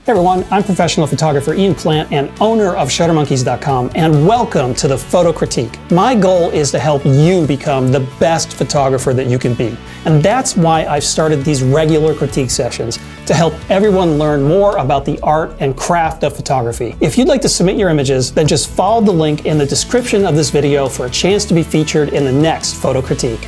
Hey everyone, I'm professional photographer Ian Plant and owner of Shuttermonkeys.com, and welcome to the Photo Critique. My goal is to help you become the best photographer that you can be. And that's why I've started these regular critique sessions, to help everyone learn more about the art and craft of photography. If you'd like to submit your images, then just follow the link in the description of this video for a chance to be featured in the next Photo Critique.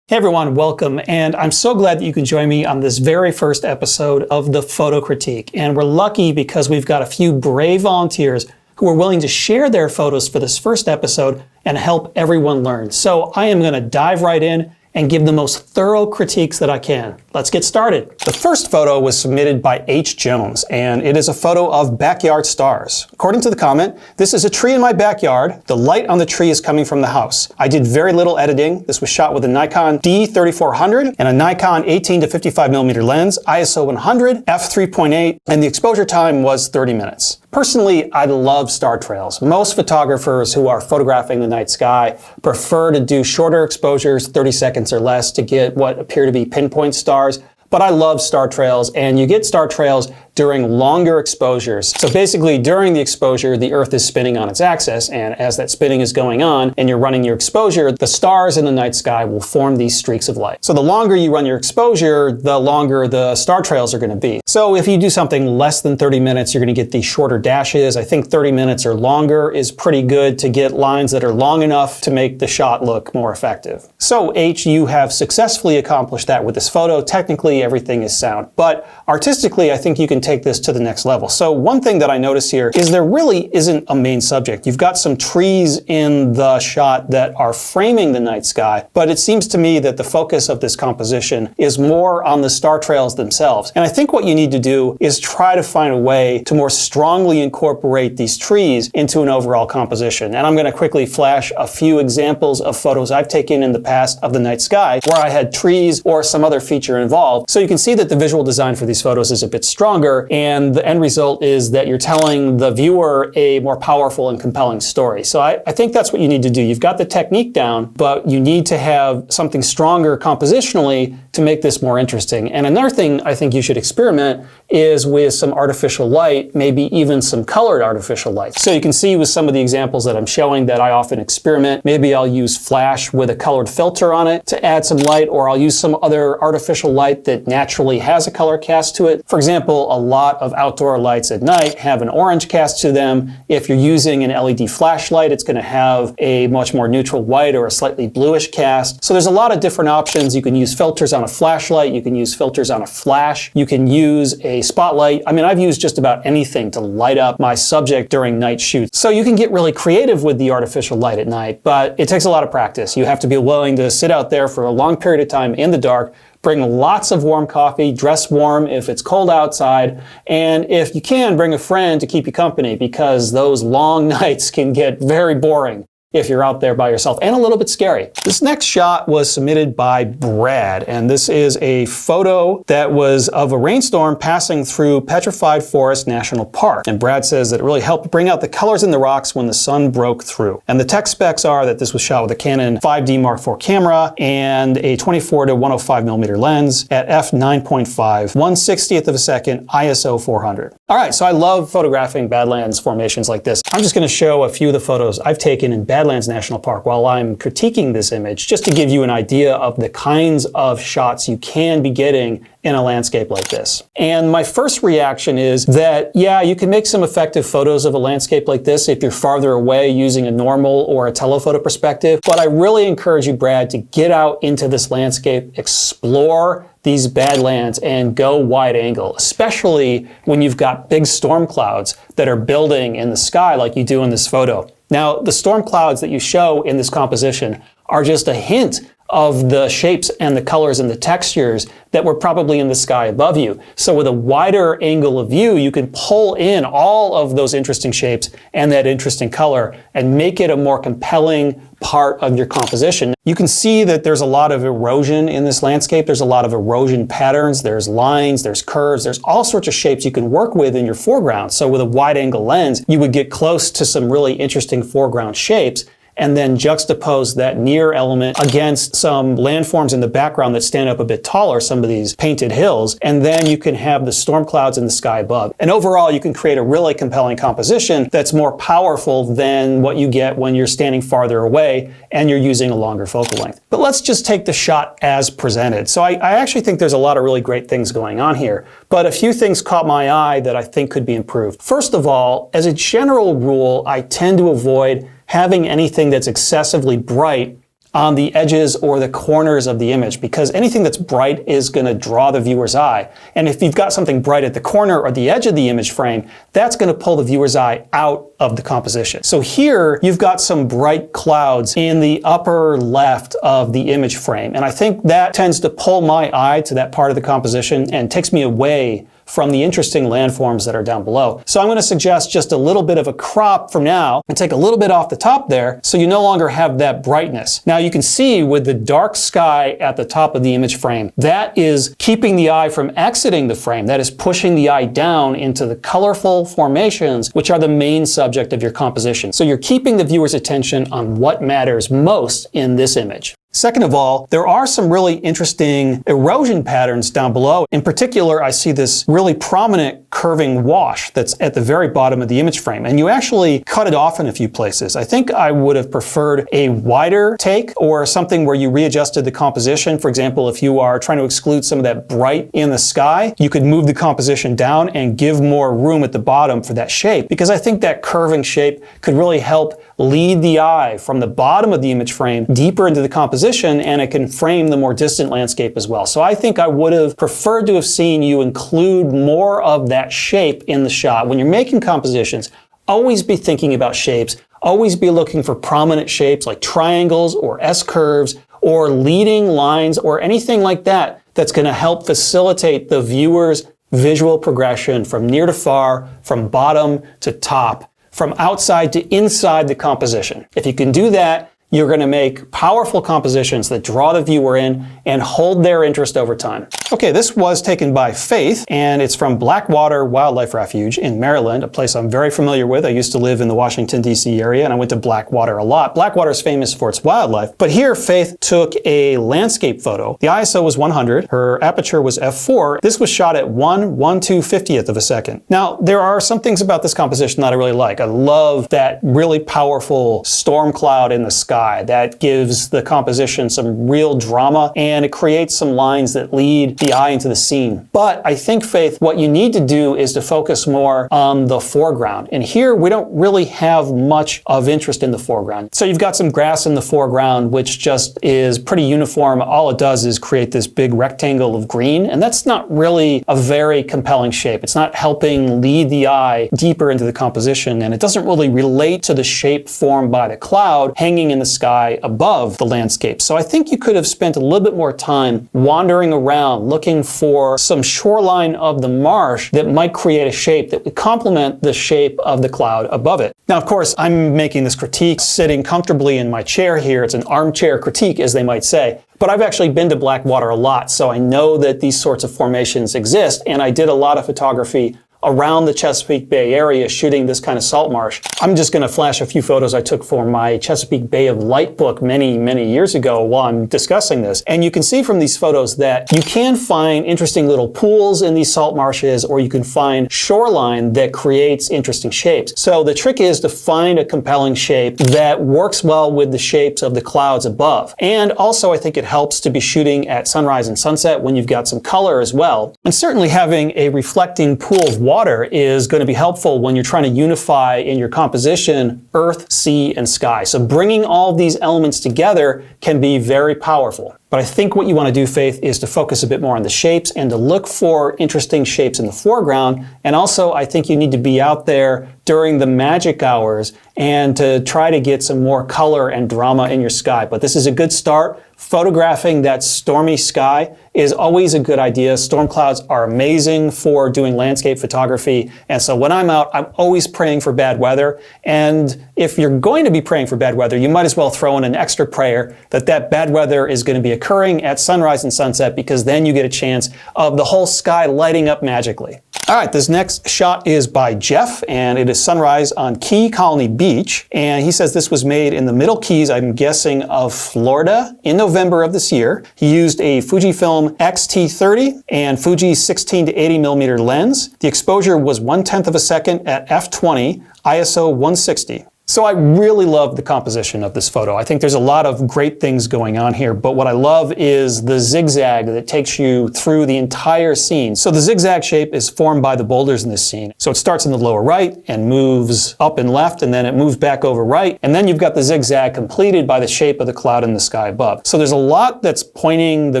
Hey everyone, welcome, and I'm so glad that you can join me on this very first episode of the Photo Critique. And we're lucky because we've got a few brave volunteers who are willing to share their photos for this first episode and help everyone learn. So I am going to dive right in and give the most thorough critiques that I can. Let's get started. The first photo was submitted by H. Jones, and it is a photo of backyard stars. According to the comment, this is a tree in my backyard. The light on the tree is coming from the house. I did very little editing. This was shot with a Nikon D3400 and a Nikon 18 to 55mm lens, ISO 100, f3.8, and the exposure time was 30 minutes. Personally, I love star trails. Most photographers who are photographing the night sky prefer to do shorter exposures, 30 seconds or less, to get what appear to be pinpoint stars. But I love star trails, and you get star trails during longer exposures. So basically, during the exposure, the Earth is spinning on its axis, and as that spinning is going on and you're running your exposure, the stars in the night sky will form these streaks of light. So the longer you run your exposure, the longer the star trails are going to be. So if you do something less than 30 minutes, you're going to get these shorter dashes. I think 30 minutes or longer is pretty good to get lines that are long enough to make the shot look more effective. So H, you have successfully accomplished that with this photo. Technically, everything is sound, but artistically, I think you can take this to the next level. So one thing that I notice here is there really isn't a main subject. You've got some trees in the shot that are framing the night sky, but it seems to me that the focus of this composition is more on the star trails themselves. And I think what you need to do is try to find a way to more strongly incorporate these trees into an overall composition. And I'm going to quickly flash a few examples of photos I've taken in the past of the night sky where I had trees or some other feature involved. So you can see that the visual design for these photos is a bit stronger, and the end result is that you're telling the viewer a more powerful and compelling story. So I think that's what you need to do. You've got the technique down, but you need to have something stronger compositionally to make this more interesting. And another thing I think you should experiment is with some artificial light, maybe even some colored artificial light. So you can see with some of the examples that I'm showing that I often experiment. Maybe I'll use flash with a colored filter on it to add some light, or I'll use some other artificial light that naturally has a color cast to it. For example, a lot of outdoor lights at night have an orange cast to them. If you're using an LED flashlight, it's going to have a much more neutral white or a slightly bluish cast. So there's a lot of different options. You can use filters on a flashlight. You can use filters on a flash. You can use a spotlight. I mean, I've used just about anything to light up my subject during night shoots. So you can get really creative with the artificial light at night, but it takes a lot of practice. You have to be willing to sit out there for a long period of time in the dark, bring lots of warm coffee, dress warm if it's cold outside, and if you can, bring a friend to keep you company, because those long nights can get very boring if you're out there by yourself, and a little bit scary. This next shot was submitted by Brad, and this is a photo that was of a rainstorm passing through Petrified Forest National Park. And Brad says that it really helped bring out the colors in the rocks when the sun broke through. And the tech specs are that this was shot with a Canon 5D Mark IV camera and a 24 to 105mm lens at f9.5, 1/60th of a second, ISO 400. All right, so I love photographing Badlands formations like this. I'm just going to show a few of the photos I've taken in Badlands National Park while I'm critiquing this image, just to give you an idea of the kinds of shots you can be getting in a landscape like this. And my first reaction is that, yeah, you can make some effective photos of a landscape like this if you're farther away using a normal or a telephoto perspective. But I really encourage you, Brad, to get out into this landscape, explore these Badlands, and go wide angle, especially when you've got big storm clouds that are building in the sky like you do in this photo. Now, the storm clouds that you show in this composition are just a hint of the shapes and the colors and the textures that were probably in the sky above you. So with a wider angle of view, you can pull in all of those interesting shapes and that interesting color and make it a more compelling part of your composition. You can see that there's a lot of erosion in this landscape. There's a lot of erosion patterns. There's lines, there's curves, there's all sorts of shapes you can work with in your foreground. So with a wide angle lens, you would get close to some really interesting foreground shapes. and then juxtapose that near element against some landforms in the background that stand up a bit taller, some of these painted hills, and then you can have the storm clouds in the sky above. And overall, you can create a really compelling composition that's more powerful than what you get when you're standing farther away and you're using a longer focal length. But let's just take the shot as presented. So I actually think there's a lot of really great things going on here, but a few things caught my eye that I think could be improved. First of all, as a general rule, I tend to avoid having anything that's excessively bright on the edges or the corners of the image, because anything that's bright is going to draw the viewer's eye. And if you've got something bright at the corner or the edge of the image frame, that's going to pull the viewer's eye out of the composition. So here you've got some bright clouds in the upper left of the image frame, and I think that tends to pull my eye to that part of the composition and takes me away from the interesting landforms that are down below. So I'm going to suggest just a little bit of a crop from now and take a little bit off the top there so you no longer have that brightness. Now you can see with the dark sky at the top of the image frame, that is keeping the eye from exiting the frame. That is pushing the eye down into the colorful formations, which are the main subject of your composition. So you're keeping the viewer's attention on what matters most in this image. Second of all, there are some really interesting erosion patterns down below. In particular, I see this really prominent curving wash that's at the very bottom of the image frame, and you actually cut it off in a few places. I think I would have preferred a wider take or something where you readjusted the composition. For example, if you are trying to exclude some of that bright in the sky, you could move the composition down and give more room at the bottom for that shape, because I think that curving shape could really help lead the eye from the bottom of the image frame deeper into the composition, and it can frame the more distant landscape as well. So I think I would have preferred to have seen you include more of that shape in the shot. When you're making compositions, always be thinking about shapes. Always be looking for prominent shapes like triangles or S-curves or leading lines or anything like that that's going to help facilitate the viewer's visual progression from near to far, from bottom to top, from outside to inside the composition. If you can do that, you're going to make powerful compositions that draw the viewer in and hold their interest over time. Okay, this was taken by Faith, and it's from Blackwater Wildlife Refuge in Maryland, a place I'm very familiar with. I used to live in the Washington, D.C. area, and I went to Blackwater a lot. Blackwater is famous for its wildlife, but here Faith took a landscape photo. The ISO was 100, her aperture was f4. This was shot at 1/1/250th of a second. Now, there are some things about this composition that I really like. I love that really powerful storm cloud in the sky. That gives the composition some real drama, and it creates some lines that lead the eye into the scene. But I think, Faith, what you need to do is to focus more on the foreground. And here we don't really have much of interest in the foreground. So you've got some grass in the foreground, which just is pretty uniform. All it does is create this big rectangle of green, and that's not really a very compelling shape. It's not helping lead the eye deeper into the composition, and it doesn't really relate to the shape formed by the cloud hanging in the sky above the landscape. So I think you could have spent a little bit more time wandering around looking for some shoreline of the marsh that might create a shape that would complement the shape of the cloud above it. Now, of course, I'm making this critique sitting comfortably in my chair here. It's an armchair critique, as they might say. But I've actually been to Blackwater a lot, so I know that these sorts of formations exist, and I did a lot of photography around the Chesapeake Bay area shooting this kind of salt marsh. I'm just going to flash a few photos I took for my Chesapeake Bay of Light book many, many years ago while I'm discussing this. And you can see from these photos that you can find interesting little pools in these salt marshes, or you can find shoreline that creates interesting shapes. So the trick is to find a compelling shape that works well with the shapes of the clouds above. And also I think it helps to be shooting at sunrise and sunset when you've got some color as well. And certainly having a reflecting pool of water is going to be helpful when you're trying to unify in your composition earth, sea, and sky. So bringing all of these elements together can be very powerful. But I think what you want to do, Faith, is to focus a bit more on the shapes and to look for interesting shapes in the foreground. And also, I think you need to be out there during the magic hours and to try to get some more color and drama in your sky. But this is a good start. Photographing that stormy sky is always a good idea. Storm clouds are amazing for doing landscape photography. And so when I'm out, I'm always praying for bad weather. And if you're going to be praying for bad weather, you might as well throw in an extra prayer that that bad weather is going to be occurring at sunrise and sunset, because then you get a chance of the whole sky lighting up magically. All right, this next shot is by Jeff, and it is sunrise on Key Colony Beach. And he says this was made in the Middle Keys, I'm guessing, of Florida in November of this year. He used a Fujifilm X-T30 and Fuji's 16 to 80 millimeter lens. The exposure was 1/10 of a second at f/20, ISO 160. So I really love the composition of this photo. I think there's a lot of great things going on here, but what I love is the zigzag that takes you through the entire scene. So the zigzag shape is formed by the boulders in this scene. So it starts in the lower right and moves up and left, and then it moves back over right, and then you've got the zigzag completed by the shape of the cloud in the sky above. So there's a lot that's pointing the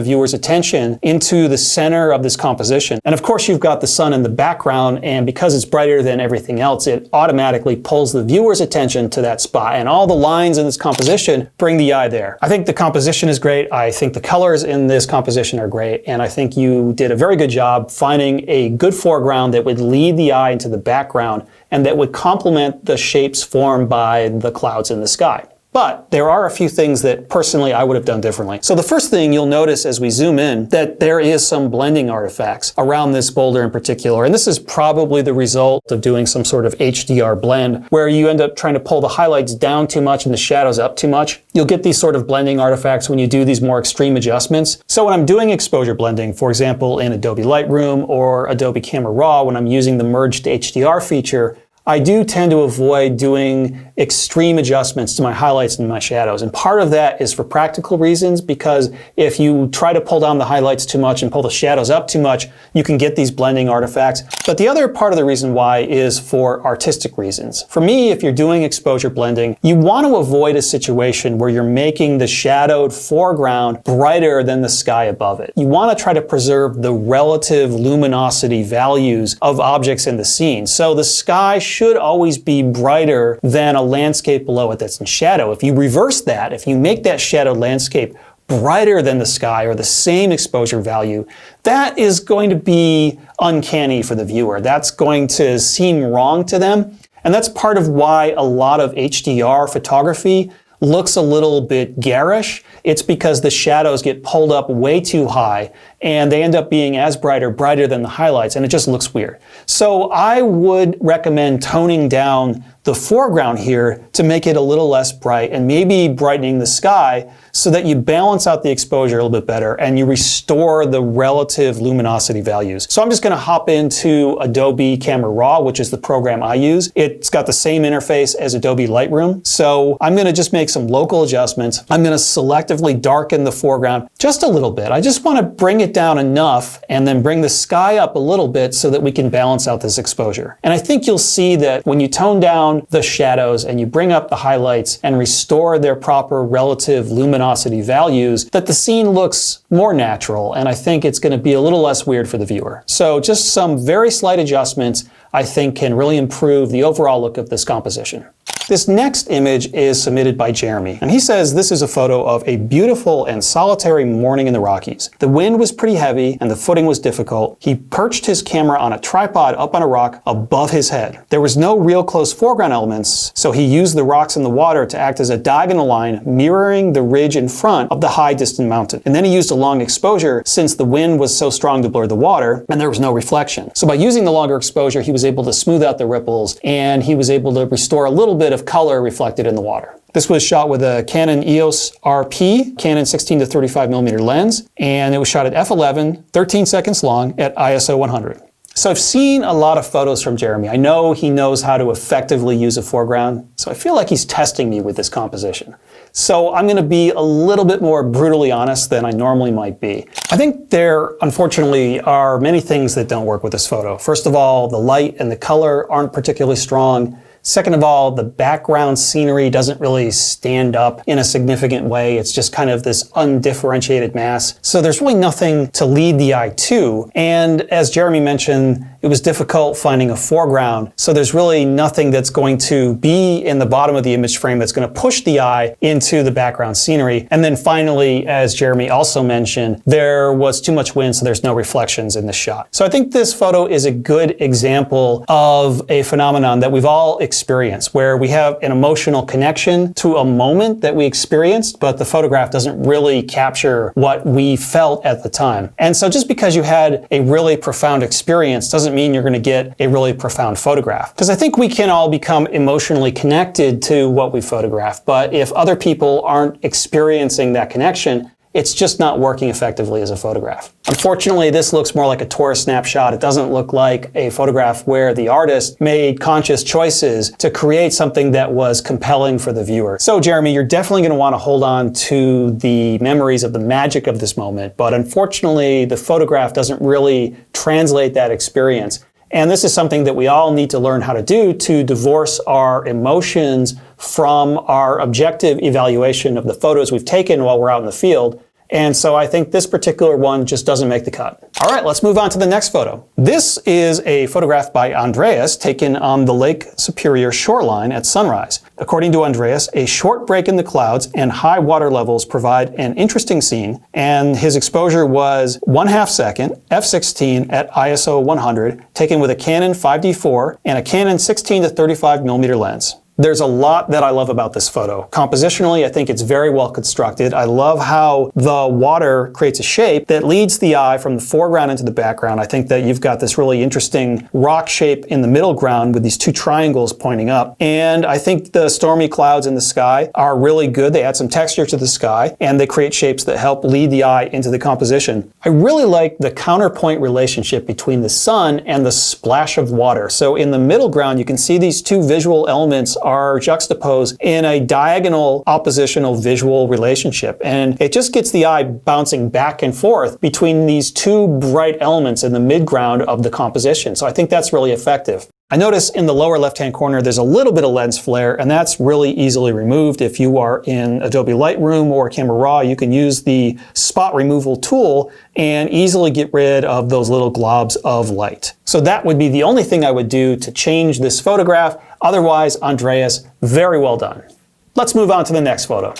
viewer's attention into the center of this composition. And of course you've got the sun in the background, and because it's brighter than everything else, it automatically pulls the viewer's attention to that spot, and all the lines in this composition bring the eye there. I think the composition is great. I think the colors in this composition are great, and I think you did a very good job finding a good foreground that would lead the eye into the background and that would complement the shapes formed by the clouds in the sky. But there are a few things that personally I would have done differently. So the first thing you'll notice as we zoom in, that there is some blending artifacts around this boulder in particular. And this is probably the result of doing some sort of HDR blend where you end up trying to pull the highlights down too much and the shadows up too much. You'll get these sort of blending artifacts when you do these more extreme adjustments. So when I'm doing exposure blending, for example, in Adobe Lightroom or Adobe Camera Raw, when I'm using the merged HDR feature, I do tend to avoid doing extreme adjustments to my highlights and my shadows. And part of that is for practical reasons, because if you try to pull down the highlights too much and pull the shadows up too much, you can get these blending artifacts. But the other part of the reason why is for artistic reasons. For me, if you're doing exposure blending, you want to avoid a situation where you're making the shadowed foreground brighter than the sky above it. You want to try to preserve the relative luminosity values of objects in the scene. So the sky should always be brighter than a landscape below it that's in shadow. If you reverse that, if you make that shadowed landscape brighter than the sky or the same exposure value, that is going to be uncanny for the viewer. That's going to seem wrong to them. And that's part of why a lot of HDR photography looks a little bit garish. It's because the shadows get pulled up way too high and they end up being as bright or brighter than the highlights, and it just looks weird. So I would recommend toning down the foreground here to make it a little less bright and maybe brightening the sky so that you balance out the exposure a little bit better and you restore the relative luminosity values. So I'm just going to hop into Adobe Camera Raw, which is the program I use. It's got the same interface as Adobe Lightroom. So I'm going to just make some local adjustments. I'm going to selectively darken the foreground just a little bit. I just want to bring it down enough and then bring the sky up a little bit so that we can balance out this exposure. And I think you'll see that when you tone down the shadows and you bring up the highlights and restore their proper relative luminosity values, that the scene looks more natural, and I think it's going to be a little less weird for the viewer. So just some very slight adjustments I think can really improve the overall look of this composition. This next image is submitted by Jeremy, and he says this is a photo of a beautiful and solitary morning in the Rockies. The wind was pretty heavy and the footing was difficult. He perched his camera on a tripod up on a rock above his head. There was no real close foreground elements, so he used the rocks in the water to act as a diagonal line mirroring the ridge in front of the high distant mountain. And then he used a long exposure since the wind was so strong to blur the water and there was no reflection. So by using the longer exposure, he was able to smooth out the ripples and he was able to restore a little bit of color reflected in the water. This was shot with a Canon EOS RP, Canon 16 to 35 millimeter lens, and it was shot at f11, 13 seconds long at ISO 100. So I've seen a lot of photos from Jeremy. I know he knows how to effectively use a foreground, so I feel like he's testing me with this composition. So I'm going to be a little bit more brutally honest than I normally might be. I think there, unfortunately, are many things that don't work with this photo. First of all, the light and the color aren't particularly strong. Second of all, the background scenery doesn't really stand up in a significant way. It's just kind of this undifferentiated mass. So there's really nothing to lead the eye to. And as Jeremy mentioned, it was difficult finding a foreground. So there's really nothing that's going to be in the bottom of the image frame that's going to push the eye into the background scenery. And then finally, as Jeremy also mentioned, there was too much wind, so there's no reflections in the shot. So I think this photo is a good example of a phenomenon that we've all experienced, where we have an emotional connection to a moment that we experienced, but the photograph doesn't really capture what we felt at the time. And so just because you had a really profound experience doesn't doesn't mean you're going to get a really profound photograph. Because I think we can all become emotionally connected to what we photograph, but if other people aren't experiencing that connection, it's just not working effectively as a photograph. Unfortunately, this looks more like a tourist snapshot. It doesn't look like a photograph where the artist made conscious choices to create something that was compelling for the viewer. So Jeremy, you're definitely going to want to hold on to the memories of the magic of this moment, but unfortunately, the photograph doesn't really translate that experience. And this is something that we all need to learn how to do to divorce our emotions from our objective evaluation of the photos we've taken while we're out in the field. And so I think this particular one just doesn't make the cut. All right, let's move on to the next photo. This is a photograph by Andreas taken on the Lake Superior shoreline at sunrise. According to Andreas, a short break in the clouds and high water levels provide an interesting scene, and his exposure was 1/2 second, f/16 at ISO 100, taken with a Canon 5D4 and a Canon 16 to 35 millimeter lens. There's a lot that I love about this photo. Compositionally, I think it's very well constructed. I love how the water creates a shape that leads the eye from the foreground into the background. I think that you've got this really interesting rock shape in the middle ground with these two triangles pointing up. And I think the stormy clouds in the sky are really good. They add some texture to the sky, and they create shapes that help lead the eye into the composition. I really like the counterpoint relationship between the sun and the splash of water. So in the middle ground, you can see these two visual elements are juxtaposed in a diagonal oppositional visual relationship. And it just gets the eye bouncing back and forth between these two bright elements in the midground of the composition. So I think that's really effective. I notice in the lower left-hand corner there's a little bit of lens flare, and that's really easily removed. If you are in Adobe Lightroom or Camera Raw, you can use the spot removal tool and easily get rid of those little globs of light. So that would be the only thing I would do to change this photograph. Otherwise, Andreas, very well done. Let's move on to the next photo.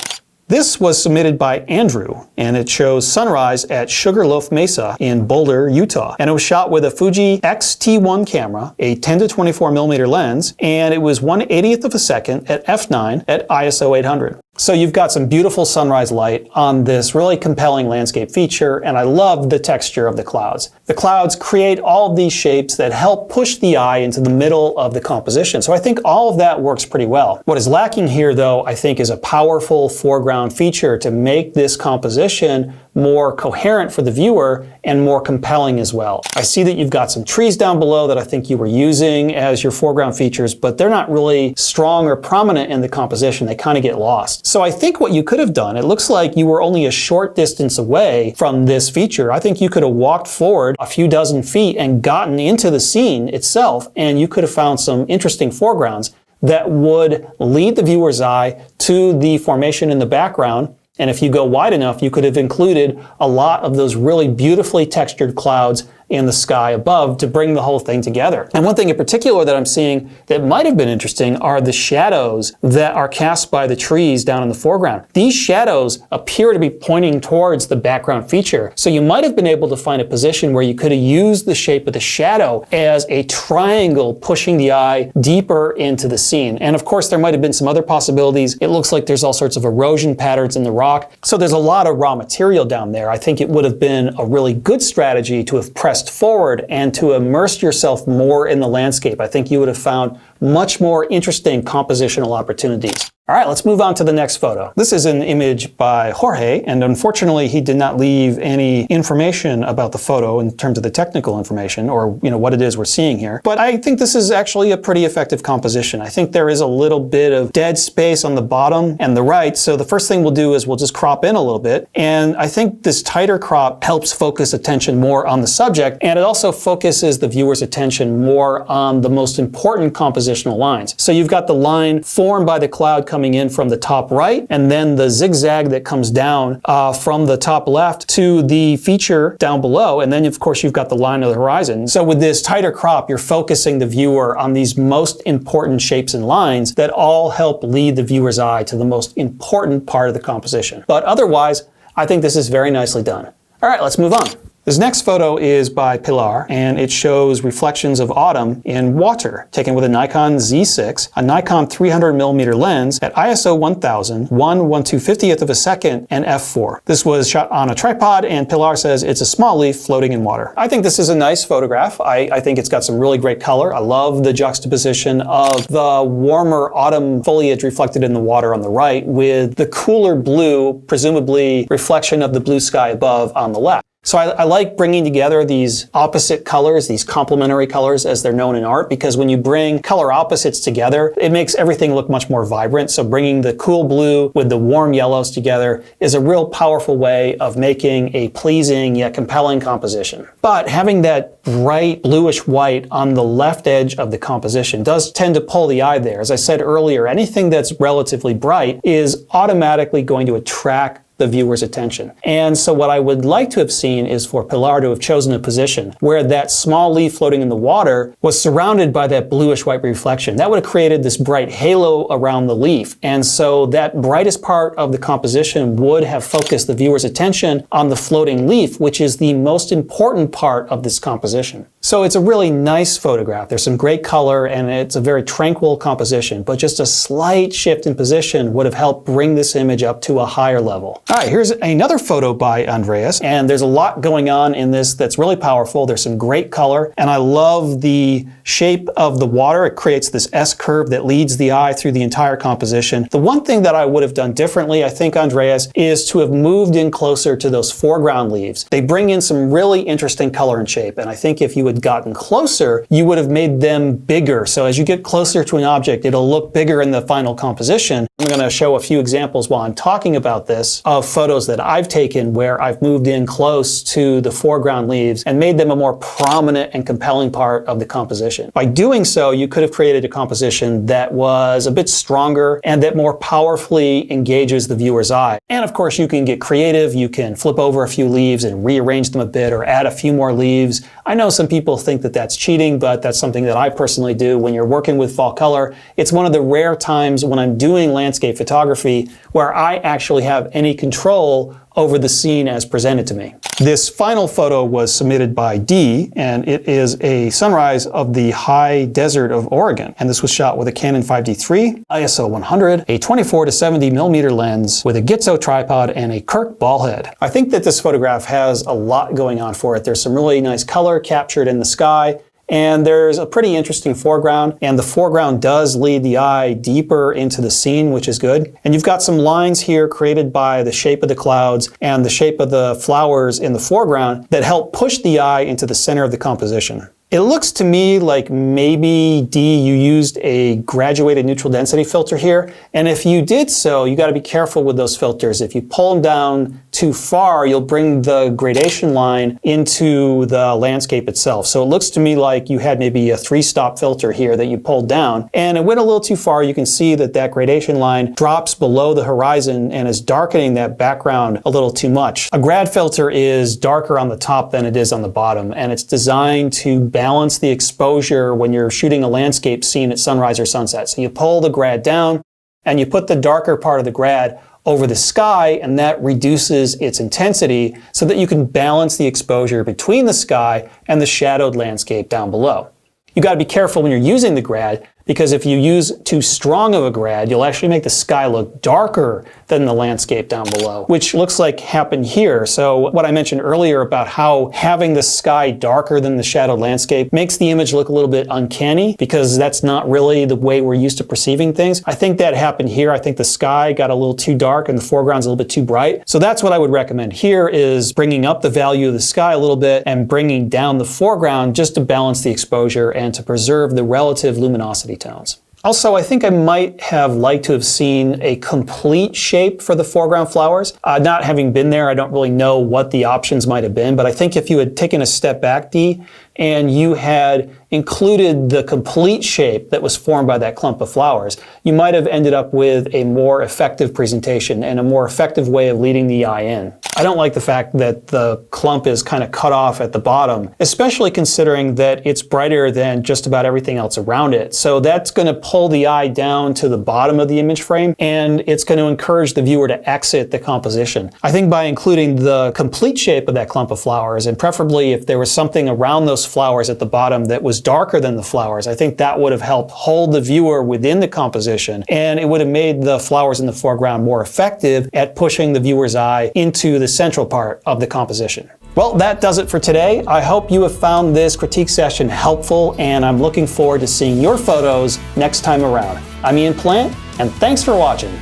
This was submitted by Andrew, and it shows sunrise at Sugarloaf Mesa in Boulder, Utah. And it was shot with a Fuji X-T1 camera, a 10 to 24 millimeter lens, and it was 1/80th of a second at f9 at ISO 800. So you've got some beautiful sunrise light on this really compelling landscape feature, and I love the texture of the clouds. The clouds create all of these shapes that help push the eye into the middle of the composition. So I think all of that works pretty well. What is lacking here, though, I think is a powerful foreground feature to make this composition more coherent for the viewer and more compelling as well. I see that you've got some trees down below that I think you were using as your foreground features, but they're not really strong or prominent in the composition. They kind of get lost. So I think what you could have done, it looks like you were only a short distance away from this feature. I think you could have walked forward a few dozen feet and gotten into the scene itself, and you could have found some interesting foregrounds that would lead the viewer's eye to the formation in the background. And if you go wide enough, you could have included a lot of those really beautifully textured clouds in the sky above to bring the whole thing together. And one thing in particular that I'm seeing that might have been interesting are the shadows that are cast by the trees down in the foreground. These shadows appear to be pointing towards the background feature. So you might have been able to find a position where you could have used the shape of the shadow as a triangle pushing the eye deeper into the scene. And of course, there might have been some other possibilities. It looks like there's all sorts of erosion patterns in the rock. So there's a lot of raw material down there. I think it would have been a really good strategy to have pressed forward and to immerse yourself more in the landscape. I think you would have found much more interesting compositional opportunities. All right, let's move on to the next photo. This is an image by Jorge, and unfortunately he did not leave any information about the photo in terms of the technical information or what it is we're seeing here. But I think this is actually a pretty effective composition. I think there is a little bit of dead space on the bottom and the right, so the first thing we'll do is we'll just crop in a little bit. And I think this tighter crop helps focus attention more on the subject, and it also focuses the viewer's attention more on the most important compositional lines. So you've got the line formed by the cloud coming in from the top right, and then the zigzag that comes down from the top left to the feature down below, and then of course you've got the line of the horizon. So with this tighter crop, you're focusing the viewer on these most important shapes and lines that all help lead the viewer's eye to the most important part of the composition. But otherwise, I think this is very nicely done. All right, let's move on. This next photo is by Pilar, and it shows reflections of autumn in water, taken with a Nikon Z6, a Nikon 300mm lens at ISO 1000, 1/1/250th of a second, and f4. This was shot on a tripod, and Pilar says it's a small leaf floating in water. I think this is a nice photograph. I think it's got some really great color. I love the juxtaposition of the warmer autumn foliage reflected in the water on the right with the cooler blue, presumably reflection of the blue sky above on the left. So I like bringing together these opposite colors, these complementary colors as they're known in art, because when you bring color opposites together, it makes everything look much more vibrant. So bringing the cool blue with the warm yellows together is a real powerful way of making a pleasing yet compelling composition. But having that bright bluish white on the left edge of the composition does tend to pull the eye there. As I said earlier, anything that's relatively bright is automatically going to attract the viewer's attention. And so what I would like to have seen is for Pilar to have chosen a position where that small leaf floating in the water was surrounded by that bluish white reflection. That would have created this bright halo around the leaf. And so that brightest part of the composition would have focused the viewer's attention on the floating leaf, which is the most important part of this composition. So it's a really nice photograph. There's some great color and it's a very tranquil composition, but just a slight shift in position would have helped bring this image up to a higher level. All right, here's another photo by Andreas, and there's a lot going on in this that's really powerful. There's some great color, and I love the shape of the water. It creates this S curve that leads the eye through the entire composition. The one thing that I would have done differently, I think, Andreas, is to have moved in closer to those foreground leaves. They bring in some really interesting color and shape, and I think if you had gotten closer, you would have made them bigger. So as you get closer to an object, it'll look bigger in the final composition. I'm going to show a few examples while I'm talking about this of photos that I've taken where I've moved in close to the foreground leaves and made them a more prominent and compelling part of the composition. By doing so, you could have created a composition that was a bit stronger and that more powerfully engages the viewer's eye. And of course, you can get creative. You can flip over a few leaves and rearrange them a bit or add a few more leaves. I know some people think that that's cheating, but that's something that I personally do. When you're working with fall color, it's one of the rare times when I'm doing landscape photography where I actually have any control over the scene as presented to me. This final photo was submitted by D, and it is a sunrise of the high desert of Oregon. And this was shot with a Canon 5D3, ISO 100, a 24 to 70 millimeter lens with a Gitzo tripod and a Kirk ball head. I think that this photograph has a lot going on for it. There's some really nice color captured in the sky. And there's a pretty interesting foreground, and the foreground does lead the eye deeper into the scene, which is good. And you've got some lines here created by the shape of the clouds and the shape of the flowers in the foreground that help push the eye into the center of the composition. It looks to me like maybe, D, you used a graduated neutral density filter here. And if you did so, you got to be careful with those filters. If you pull them down too far, you'll bring the gradation line into the landscape itself. So it looks to me like you had maybe a 3-stop filter here that you pulled down, and it went a little too far. You can see that that gradation line drops below the horizon and is darkening that background a little too much. A grad filter is darker on the top than it is on the bottom, and it's designed to balance the exposure when you're shooting a landscape scene at sunrise or sunset. So you pull the grad down and you put the darker part of the grad over the sky, and that reduces its intensity so that you can balance the exposure between the sky and the shadowed landscape down below. You got to be careful when you're using the grad, because if you use too strong of a grad, you'll actually make the sky look darker than the landscape down below, which looks like happened here. So what I mentioned earlier about how having the sky darker than the shadowed landscape makes the image look a little bit uncanny, because that's not really the way we're used to perceiving things. I think that happened here. I think the sky got a little too dark and the foreground's a little bit too bright. So that's what I would recommend here, is bringing up the value of the sky a little bit and bringing down the foreground just to balance the exposure and to preserve the relative luminosity tones. Also, I think I might have liked to have seen a complete shape for the foreground flowers. Not having been there, I don't really know what the options might have been, but I think if you had taken a step back, D, and you had included the complete shape that was formed by that clump of flowers, you might have ended up with a more effective presentation and a more effective way of leading the eye in. I don't like the fact that the clump is kind of cut off at the bottom, especially considering that it's brighter than just about everything else around it. So that's going to pull the eye down to the bottom of the image frame, and it's going to encourage the viewer to exit the composition. I think by including the complete shape of that clump of flowers, and preferably if there was something around those flowers at the bottom that was darker than the flowers, I think that would have helped hold the viewer within the composition, and it would have made the flowers in the foreground more effective at pushing the viewer's eye into the central part of the composition. Well, that does it for today. I hope you have found this critique session helpful, and I'm looking forward to seeing your photos next time around. I'm Ian Plant, and thanks for watching.